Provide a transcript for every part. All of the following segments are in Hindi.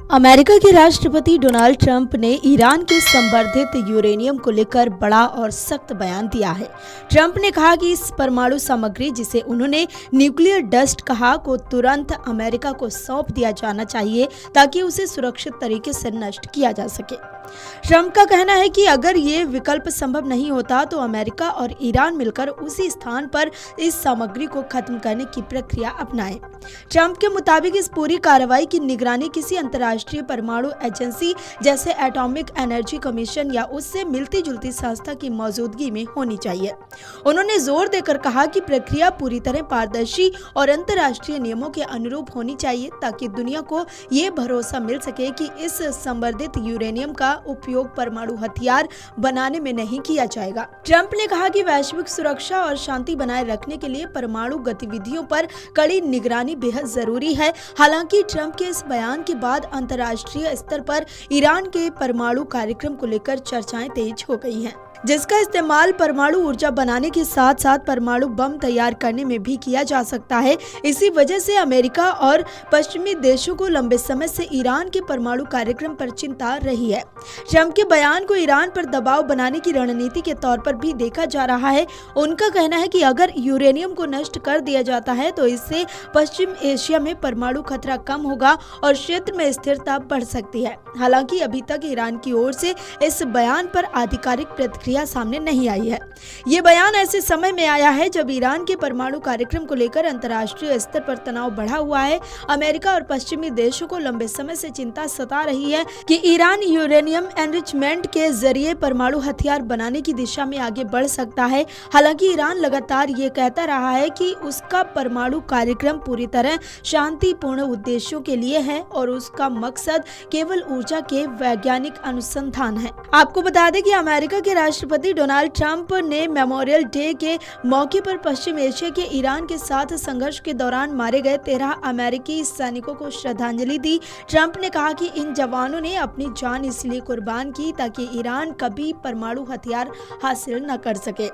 अमेरिका के राष्ट्रपति डोनाल्ड ट्रंप ने ईरान के संवर्धित यूरेनियम को लेकर बड़ा और सख्त बयान दिया है। ट्रंप ने कहा कि इस परमाणु सामग्री, जिसे उन्होंने न्यूक्लियर डस्ट कहा, को तुरंत अमेरिका को सौंप दिया जाना चाहिए ताकि उसे सुरक्षित तरीके से नष्ट किया जा सके। ट्रंप का कहना है कि अगर ये विकल्प संभव नहीं होता तो अमेरिका और ईरान मिलकर उसी स्थान पर इस सामग्री को खत्म करने की प्रक्रिया अपनाएं। ट्रंप के मुताबिक इस पूरी कार्रवाई की निगरानी किसी अंतर्राष्ट्रीय परमाणु एजेंसी जैसे एटॉमिक एनर्जी कमीशन या उससे मिलती जुलती संस्था की मौजूदगी में होनी चाहिए। उन्होंने जोर देकर कहा कि प्रक्रिया पूरी तरह पारदर्शी और अंतर्राष्ट्रीय नियमों के अनुरूप होनी चाहिए ताकि दुनिया को ये भरोसा मिल सके कि इस संवर्धित यूरेनियम का उपयोग परमाणु हथियार बनाने में नहीं किया जाएगा। ट्रंप ने कहा कि वैश्विक सुरक्षा और शांति बनाए रखने के लिए परमाणु गतिविधियों पर कड़ी निगरानी बेहद जरूरी है। हालांकि ट्रंप के इस बयान के बाद अंतर्राष्ट्रीय स्तर पर ईरान के परमाणु कार्यक्रम को लेकर चर्चाएं तेज हो गई हैं, जिसका इस्तेमाल परमाणु ऊर्जा बनाने के साथ साथ परमाणु बम तैयार करने में भी किया जा सकता है। इसी वजह से अमेरिका और पश्चिमी देशों को लंबे समय से ईरान के परमाणु कार्यक्रम पर चिंता रही है। ट्रंप के बयान को ईरान पर दबाव बनाने की रणनीति के तौर पर भी देखा जा रहा है। उनका कहना है कि अगर यूरेनियम को नष्ट कर दिया जाता है तो इससे पश्चिम एशिया में परमाणु खतरा कम होगा और क्षेत्र में स्थिरता बढ़ सकती है। हालांकि अभी तक ईरान की ओर से इस बयान पर आधिकारिक प्रतिक्रिया सामने नहीं आई है। ये बयान ऐसे समय में आया है जब ईरान के परमाणु कार्यक्रम को लेकर अंतर्राष्ट्रीय स्तर पर तनाव बढ़ा हुआ है। अमेरिका और पश्चिमी देशों को लंबे समय से चिंता सता रही है कि ईरान यूरेनियम एनरिचमेंट के जरिए परमाणु हथियार बनाने की दिशा में आगे बढ़ सकता है। हालांकि ईरान लगातार ये कहता रहा है कि उसका परमाणु कार्यक्रम पूरी तरह शांतिपूर्ण उद्देश्यों के लिए है और उसका मकसद केवल ऊर्जा के वैज्ञानिक अनुसंधान है। आपको बता दें कि अमेरिका के राष्ट्रपति डोनाल्ड ट्रंप ने मेमोरियल डे के मौके पर पश्चिम एशिया के ईरान के साथ संघर्ष के दौरान मारे गए 13 अमेरिकी सैनिकों को श्रद्धांजलि दी। ट्रंप ने कहा कि इन जवानों ने अपनी जान इसलिए कुर्बान की ताकि ईरान कभी परमाणु हथियार हासिल न कर सके।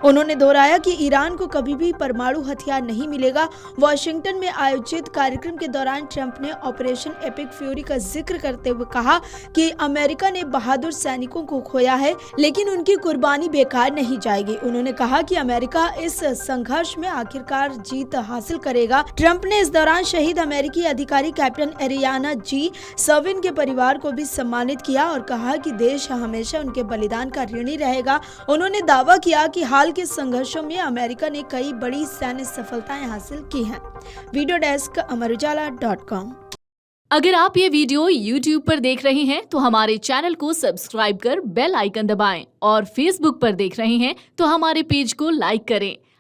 उन्होंने दोहराया कि ईरान को कभी भी परमाणु हथियार नहीं मिलेगा। वॉशिंगटन में आयोजित कार्यक्रम के दौरान ट्रंप ने ऑपरेशन एपिक फ्यूरी का जिक्र करते हुए कहा कि अमेरिका ने बहादुर सैनिकों को खोया है, लेकिन उनकी कुर्बानी बेकार नहीं जाएगी। उन्होंने कहा कि अमेरिका इस संघर्ष में आखिरकार जीत हासिल करेगा। ट्रंप ने इस दौरान शहीद अमेरिकी अधिकारी कैप्टन एरियाना जी सर्विन के परिवार को भी सम्मानित किया और कहा कि देश हमेशा उनके बलिदान का ऋणी रहेगा। उन्होंने दावा किया कि हाल के संघर्षों में अमेरिका ने कई बड़ी सैन्य सफलताएं हासिल की हैं। Video desk amarujala.com। अगर आप ये वीडियो YouTube पर देख रहे हैं तो हमारे चैनल को सब्सक्राइब कर बेल आइकन दबाएं और Facebook पर देख रहे हैं तो हमारे पेज को लाइक करें।